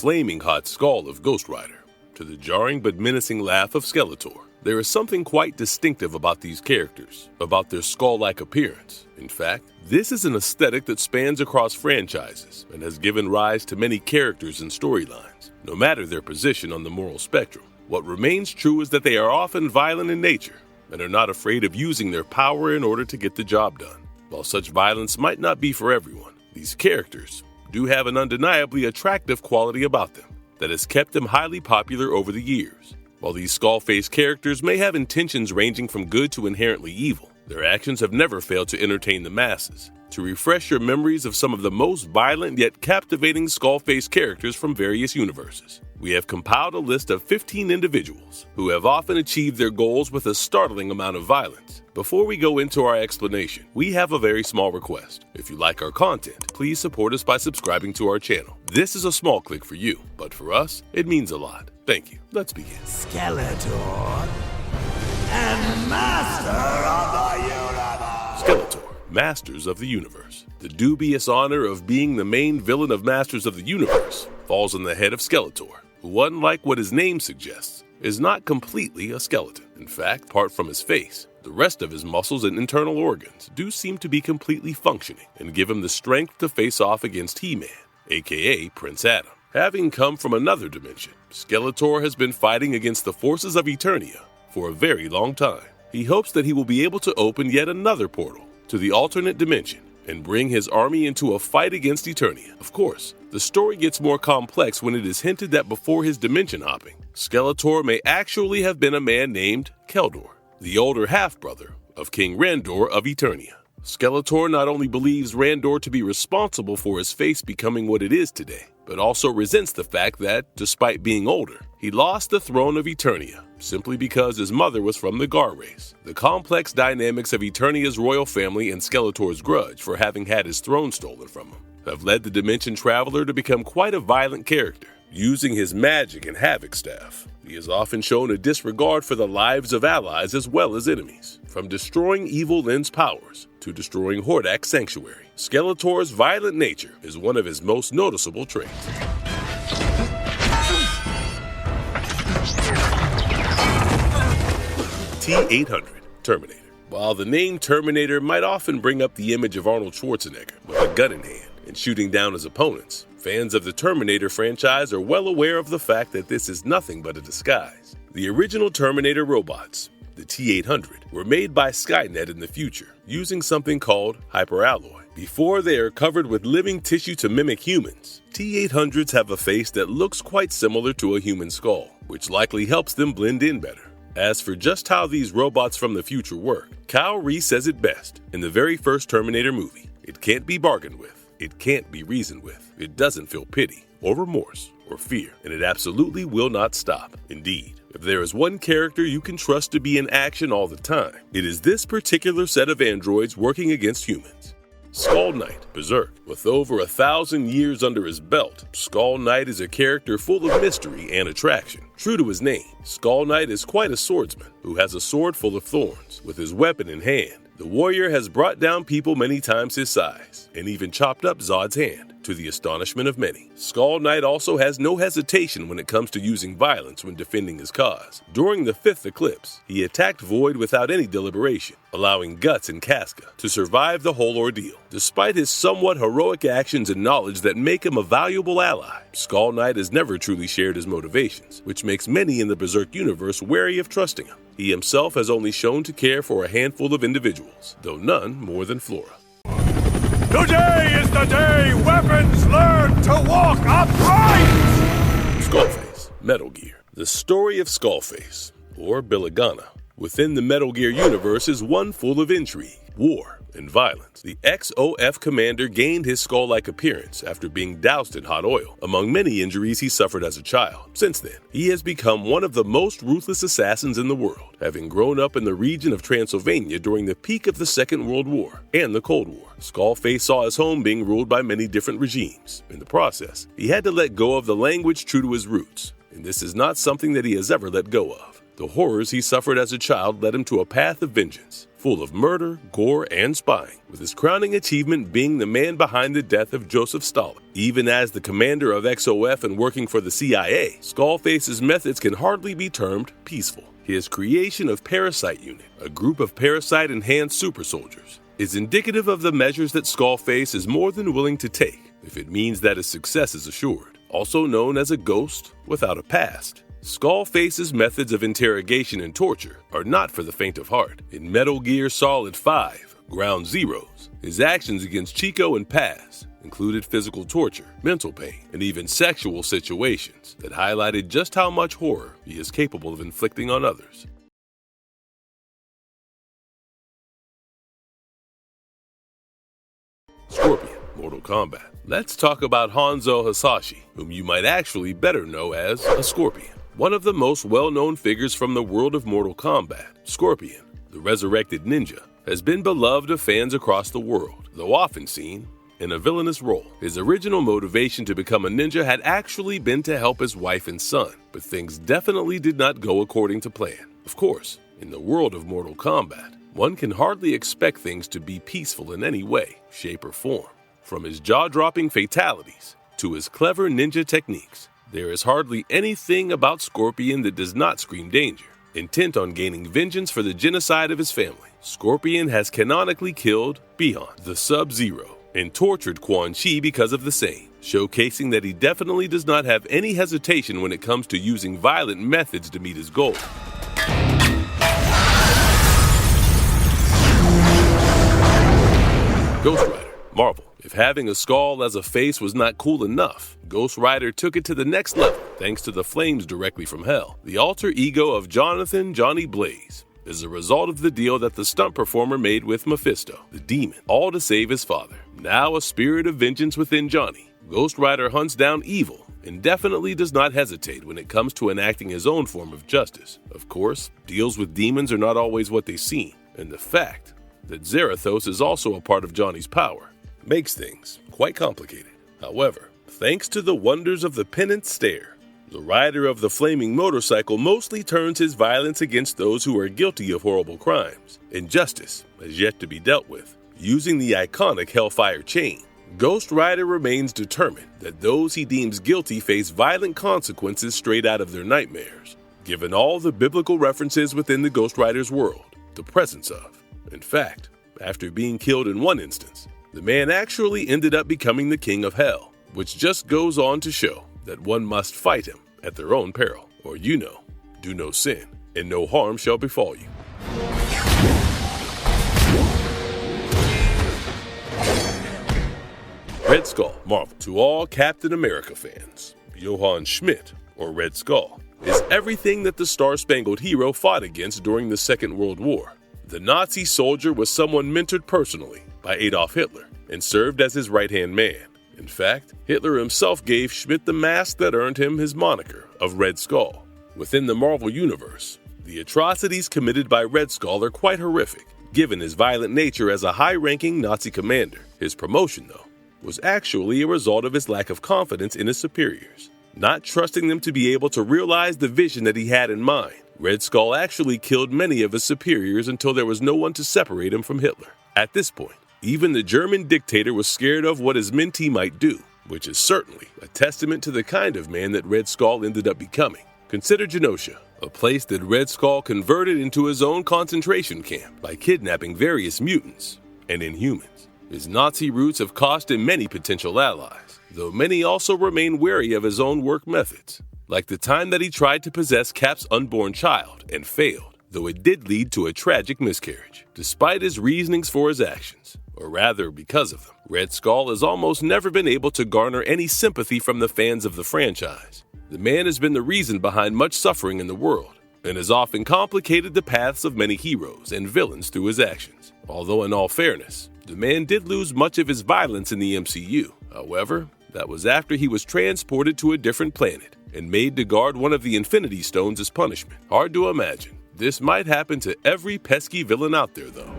flaming hot skull of Ghost Rider to the jarring but menacing laugh of Skeletor. There is something quite distinctive about these characters, about their skull-like appearance. In fact, this is an aesthetic that spans across franchises and has given rise to many characters and storylines, no matter their position on the moral spectrum. What remains true is that they are often violent in nature and are not afraid of using their power in order to get the job done. While such violence might not be for everyone, these characters do have an undeniably attractive quality about them that has kept them highly popular over the years. While these skull-faced characters may have intentions ranging from good to inherently evil, their actions have never failed to entertain the masses. To refresh your memories of some of the most violent yet captivating skull-faced characters from various universes, we have compiled a list of 15 individuals who have often achieved their goals with a startling amount of violence. Before we go into our explanation, we have a very small request. If you like our content, please support us by subscribing to our channel. This is a small click for you, but for us, it means a lot. Thank you. Let's begin. Skeletor and Master of the Universe. Skeletor, Masters of the Universe. The dubious honor of being the main villain of Masters of the Universe falls on the head of Skeletor, who, unlike what his name suggests, is not completely a skeleton. In fact, apart from his face, the rest of his muscles and internal organs do seem to be completely functioning and give him the strength to face off against He-Man, aka Prince Adam. Having come from another dimension, Skeletor has been fighting against the forces of Eternia for a very long time. He hopes that he will be able to open yet another portal to the alternate dimension and bring his army into a fight against Eternia. Of course, the story gets more complex when it is hinted that before his dimension hopping, Skeletor may actually have been a man named Keldor, the older half-brother of King Randor of Eternia. Skeletor not only believes Randor to be responsible for his face becoming what it is today, but also resents the fact that, despite being older, he lost the throne of Eternia simply because his mother was from the Gar race. The complex dynamics of Eternia's royal family and Skeletor's grudge for having had his throne stolen from him have led the Dimension Traveler to become quite a violent character. Using his magic and Havoc staff, he is often shown a disregard for the lives of allies as well as enemies. From destroying Evil Lynn's powers to destroying Hordak's sanctuary, Skeletor's violent nature is one of his most noticeable traits. T-800, Terminator. While the name Terminator might often bring up the image of Arnold Schwarzenegger with a gun in hand and shooting down his opponents, fans of the Terminator franchise are well aware of the fact that this is nothing but a disguise. The original Terminator robots, the T-800, were made by Skynet in the future using something called hyperalloy. Before they are covered with living tissue to mimic humans, T-800s have a face that looks quite similar to a human skull, which likely helps them blend in better. As for just how these robots from the future work, Kyle Reese says it best in the very first Terminator movie. It can't be bargained with. It can't be reasoned with. It doesn't feel pity or remorse or fear, and it absolutely will not stop. Indeed, if there is one character you can trust to be in action all the time, it is this particular set of androids working against humans. Skull Knight, Berserk. With over 1,000 years under his belt, Skull Knight is a character full of mystery and attraction. True to his name, Skull Knight is quite a swordsman who has a sword full of thorns. With his weapon in hand, the warrior has brought down people many times his size, and even chopped up Zod's hand, to the astonishment of many. Skull Knight also has no hesitation when it comes to using violence when defending his cause. During the 5th eclipse, he attacked Void without any deliberation, allowing Guts and Casca to survive the whole ordeal. Despite his somewhat heroic actions and knowledge that make him a valuable ally, Skull Knight has never truly shared his motivations, which makes many in the Berserk universe wary of trusting him. He himself has only shown to care for a handful of individuals, though none more than Flora. Today is the day weapons learn to walk upright! Skullface, Metal Gear. The story of Skullface, or Billigana, within the Metal Gear universe is one full of intrigue, war, and violence. The XOF commander gained his skull-like appearance after being doused in hot oil, among many injuries he suffered as a child. Since then, he has become one of the most ruthless assassins in the world, having grown up in the region of Transylvania during the peak of the Second World War and the Cold War. Skullface saw his home being ruled by many different regimes. In the process, he had to let go of the language true to his roots, and this is not something that he has ever let go of. The horrors he suffered as a child led him to a path of vengeance, full of murder, gore, and spying, with his crowning achievement being the man behind the death of Joseph Stalin. Even as the commander of XOF and working for the CIA, Skullface's methods can hardly be termed peaceful. His creation of Parasite Unit, a group of parasite-enhanced super soldiers, is indicative of the measures that Skullface is more than willing to take if it means that his success is assured. Also known as a ghost without a past, Skullface's methods of interrogation and torture are not for the faint of heart. In Metal Gear Solid 5, Ground Zeroes, his actions against Chico and Paz included physical torture, mental pain, and even sexual situations that highlighted just how much horror he is capable of inflicting on others. Scorpion, Mortal Kombat. Let's talk about Hanzo Hasashi, whom you might actually better know as a Scorpion. One of the most well-known figures from the world of Mortal Kombat, Scorpion, the resurrected ninja, has been beloved of fans across the world, though often seen in a villainous role. His original motivation to become a ninja had actually been to help his wife and son, but things definitely did not go according to plan. Of course, in the world of Mortal Kombat, one can hardly expect things to be peaceful in any way, shape, or form. From his jaw-dropping fatalities to his clever ninja techniques, there is hardly anything about Scorpion that does not scream danger. Intent on gaining vengeance for the genocide of his family, Scorpion has canonically killed Beyond, the Sub-Zero, and tortured Quan Chi because of the same, showcasing that he definitely does not have any hesitation when it comes to using violent methods to meet his goal. Ghost Rider, Marvel. If having a skull as a face was not cool enough, Ghost Rider took it to the next level thanks to the flames directly from hell. The alter ego of Jonathan Johnny Blaze is a result of the deal that the stunt performer made with Mephisto, the demon, all to save his father. Now a spirit of vengeance within Johnny, Ghost Rider hunts down evil and definitely does not hesitate when it comes to enacting his own form of justice. Of course, deals with demons are not always what they seem, and the fact that Zarathos is also a part of Johnny's power makes things quite complicated. However, thanks to the wonders of the Penance Stare, the rider of the flaming motorcycle mostly turns his violence against those who are guilty of horrible crimes. Injustice has yet to be dealt with. Using the iconic Hellfire chain, Ghost Rider remains determined that those he deems guilty face violent consequences straight out of their nightmares, given all the biblical references within the Ghost Rider's world, the presence of. In fact, after being killed in one instance, the man actually ended up becoming the king of hell, which just goes on to show that one must fight him at their own peril, or do no sin, and no harm shall befall you. Red Skull, Marvel. To all Captain America fans, Johann Schmidt, or Red Skull, is everything that the Star-Spangled Hero fought against during the Second World War. The Nazi soldier was someone mentored personally by Adolf Hitler and served as his right-hand man. In fact, Hitler himself gave Schmidt the mask that earned him his moniker of Red Skull. Within the Marvel Universe, the atrocities committed by Red Skull are quite horrific, given his violent nature as a high-ranking Nazi commander. His promotion, though, was actually a result of his lack of confidence in his superiors, not trusting them to be able to realize the vision that he had in mind. Red Skull actually killed many of his superiors until there was no one to separate him from Hitler. At this point, even the German dictator was scared of what his mentee might do, which is certainly a testament to the kind of man that Red Skull ended up becoming. Consider Genosha, a place that Red Skull converted into his own concentration camp by kidnapping various mutants and Inhumans. His Nazi roots have cost him many potential allies, though many also remain wary of his own work methods, like the time that he tried to possess Cap's unborn child and failed, though it did lead to a tragic miscarriage. Despite his reasonings for his actions, or rather because of them, Red Skull has almost never been able to garner any sympathy from the fans of the franchise. The man has been the reason behind much suffering in the world, and has often complicated the paths of many heroes and villains through his actions. Although in all fairness, the man did lose much of his violence in the MCU. However, that was after he was transported to a different planet and made to guard one of the Infinity Stones as punishment. Hard to imagine. This might happen to every pesky villain out there, though.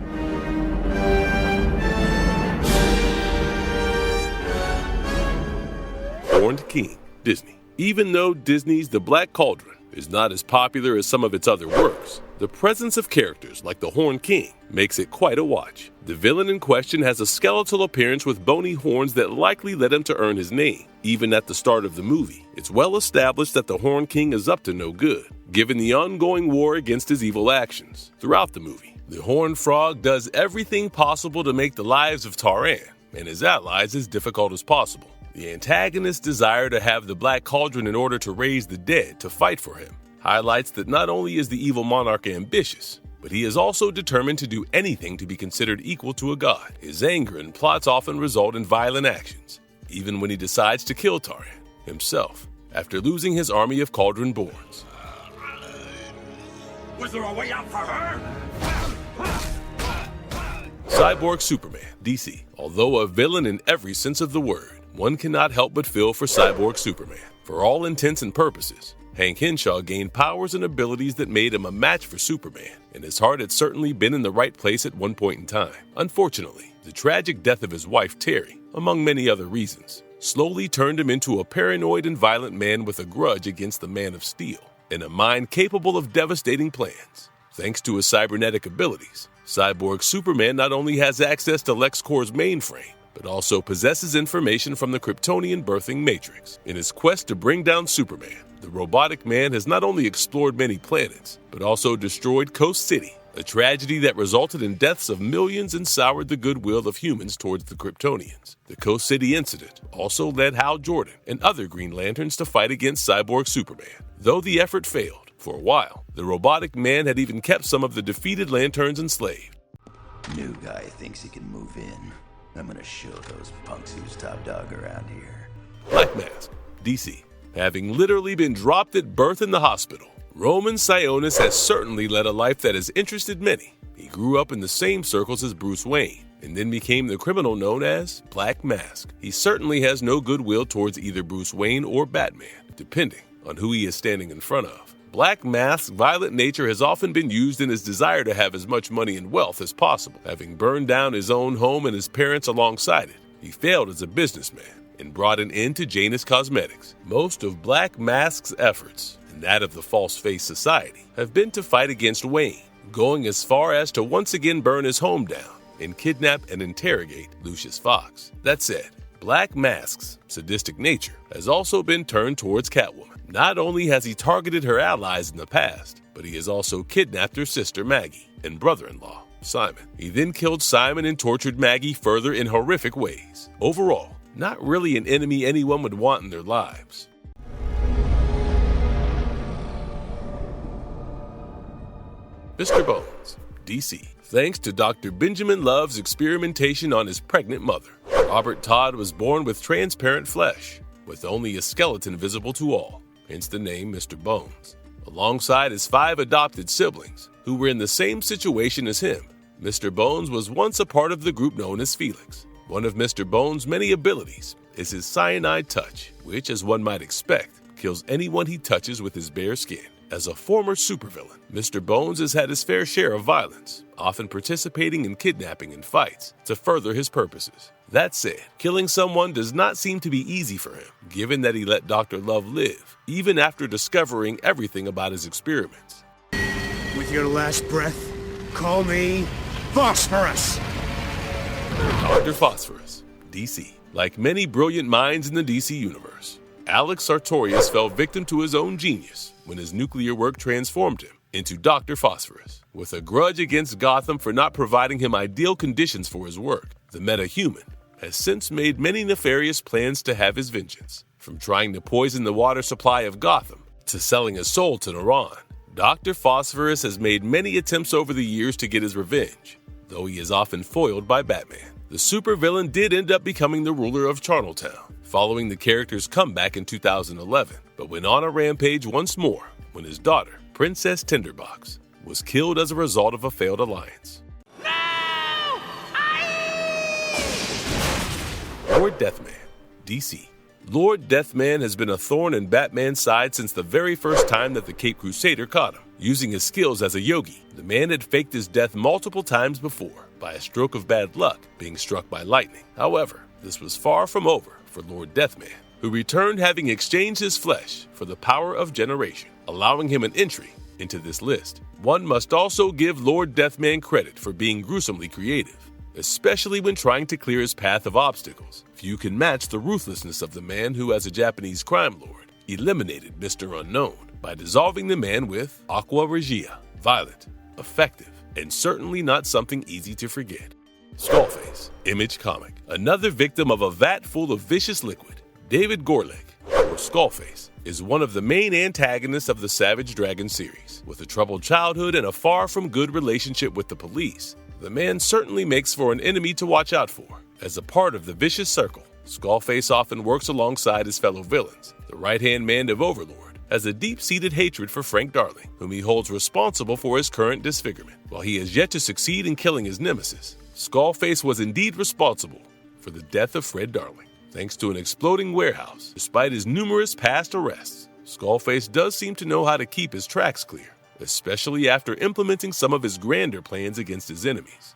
Horned King, Disney. Even though Disney's The Black Cauldron is not as popular as some of its other works, the presence of characters like the Horn King makes it quite a watch. The villain in question has a skeletal appearance with bony horns that likely led him to earn his name. Even at the start of the movie, it's well established that the Horn King is up to no good, given the ongoing war against his evil actions. Throughout the movie, the Horned Frog does everything possible to make the lives of Taran and his allies as difficult as possible. The antagonist's desire to have the Black Cauldron in order to raise the dead to fight for him highlights that not only is the evil monarch ambitious, but he is also determined to do anything to be considered equal to a god. His anger and plots often result in violent actions, even when he decides to kill Taran himself after losing his army of Cauldron Borns. Was there a way out for her? Cyborg Superman, DC. Although a villain in every sense of the word, one cannot help but feel for Cyborg Superman. For all intents and purposes, Hank Henshaw gained powers and abilities that made him a match for Superman, and his heart had certainly been in the right place at one point in time. Unfortunately, the tragic death of his wife, Terry, among many other reasons, slowly turned him into a paranoid and violent man with a grudge against the Man of Steel, and a mind capable of devastating plans. Thanks to his cybernetic abilities, Cyborg Superman not only has access to LexCorp's mainframe, but also possesses information from the Kryptonian birthing matrix. In his quest to bring down Superman, the robotic man has not only explored many planets, but also destroyed Coast City, a tragedy that resulted in deaths of millions and soured the goodwill of humans towards the Kryptonians. The Coast City incident also led Hal Jordan and other Green Lanterns to fight against Cyborg Superman. Though the effort failed, for a while, the robotic man had even kept some of the defeated Lanterns enslaved. New guy thinks he can move in. I'm gonna show those punks who's top dog around here. Black Mask, DC. Having literally been dropped at birth in the hospital, Roman Sionis has certainly led a life that has interested many. He grew up in the same circles as Bruce Wayne, and then became the criminal known as Black Mask. He certainly has no goodwill towards either Bruce Wayne or Batman, depending on who he is standing in front of. Black Mask's violent nature has often been used in his desire to have as much money and wealth as possible. Having burned down his own home and his parents alongside it, he failed as a businessman and brought an end to Janus Cosmetics. Most of Black Mask's efforts, and that of the False Face Society, have been to fight against Wayne, going as far as to once again burn his home down and kidnap and interrogate Lucius Fox. That said, Black Mask's sadistic nature has also been turned towards Catwoman. Not only has he targeted her allies in the past, but he has also kidnapped her sister Maggie and brother-in-law Simon. He then killed Simon and tortured Maggie further in horrific ways. Overall, not really an enemy anyone would want in their lives. Mr. Bones, DC. Thanks to Dr. Benjamin Love's experimentation on his pregnant mother, Robert Todd was born with transparent flesh, with only a skeleton visible to all, hence the name Mr. Bones. Alongside his 5 adopted siblings, who were in the same situation as him, Mr. Bones was once a part of the group known as Felix. One of Mr. Bones' many abilities is his cyanide touch, which, as one might expect, kills anyone he touches with his bare skin. As a former supervillain, Mr. Bones has had his fair share of violence, often participating in kidnapping and fights to further his purposes. That said, killing someone does not seem to be easy for him, given that he let Dr. Love live, even after discovering everything about his experiments. With your last breath, call me Phosphorus! Dr. Phosphorus, DC. Like many brilliant minds in the DC universe, Alex Sartorius fell victim to his own genius when his nuclear work transformed him into Dr. Phosphorus. With a grudge against Gotham for not providing him ideal conditions for his work, the metahuman has since made many nefarious plans to have his vengeance. From trying to poison the water supply of Gotham to selling his soul to Naran, Dr. Phosphorus has made many attempts over the years to get his revenge, though he is often foiled by Batman. The supervillain did end up becoming the ruler of Charneltown, following the character's comeback in 2011, but went on a rampage once more when his daughter, Princess Tinderbox, was killed as a result of a failed alliance. No! Lord Deathman, DC. Lord Deathman has been a thorn in Batman's side since the very first time that the Caped Crusader caught him. Using his skills as a yogi, the man had faked his death multiple times before, by a stroke of bad luck being struck by lightning. However, this was far from over for Lord Deathman, who returned having exchanged his flesh for the power of generation. allowing him an entry into this list. One must also give Lord Deathman credit for being gruesomely creative, especially when trying to clear his path of obstacles. Few can match the ruthlessness of the man who, as a Japanese crime lord, eliminated Mr. Unknown by dissolving the man with Aqua Regia. Violent, effective, and certainly not something easy to forget. Skullface, Image Comic. Another victim of a vat full of vicious liquid, David Gorlick, or Skullface, is one of the main antagonists of the Savage Dragon series. With a troubled childhood and a far from good relationship with the police, the man certainly makes for an enemy to watch out for. As a part of the vicious circle, Skullface often works alongside his fellow villains. The right-hand man of Overlord has a deep-seated hatred for Frank Darling, whom he holds responsible for his current disfigurement. While he has yet to succeed in killing his nemesis, Skullface was indeed responsible for the death of Fred Darling. Thanks to an exploding warehouse, despite his numerous past arrests, Skullface does seem to know how to keep his tracks clear, especially after implementing some of his grander plans against his enemies.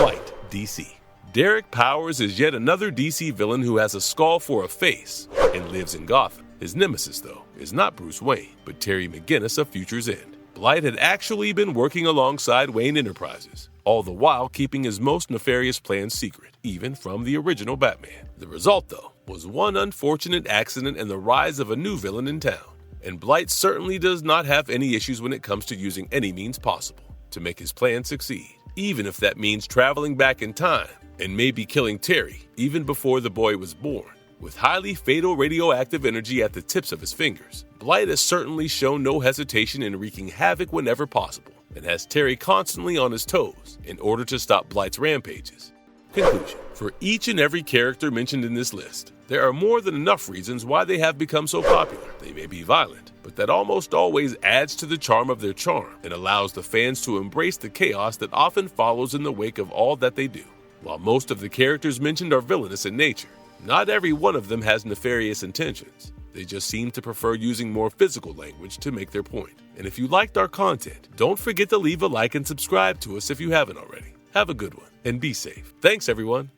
White, DC. Derek Powers is yet another DC villain who has a skull for a face and lives in Gotham. His nemesis, though, is not Bruce Wayne, but Terry McGinnis of Future's End. Blight had actually been working alongside Wayne Enterprises, all the while keeping his most nefarious plans secret, even from the original Batman. The result, though, was one unfortunate accident and the rise of a new villain in town. And Blight certainly does not have any issues when it comes to using any means possible to make his plan succeed, even if that means traveling back in time and maybe killing Terry even before the boy was born. With highly fatal radioactive energy at the tips of his fingers, Blight has certainly shown no hesitation in wreaking havoc whenever possible, and has Terry constantly on his toes in order to stop Blight's rampages. Conclusion. For each and every character mentioned in this list, there are more than enough reasons why they have become so popular. They may be violent, but that almost always adds to the charm of their charm and allows the fans to embrace the chaos that often follows in the wake of all that they do. While most of the characters mentioned are villainous in nature, not every one of them has nefarious intentions. They just seem to prefer using more physical language to make their point. And if you liked our content, don't forget to leave a like and subscribe to us if you haven't already. Have a good one and be safe. Thanks, everyone.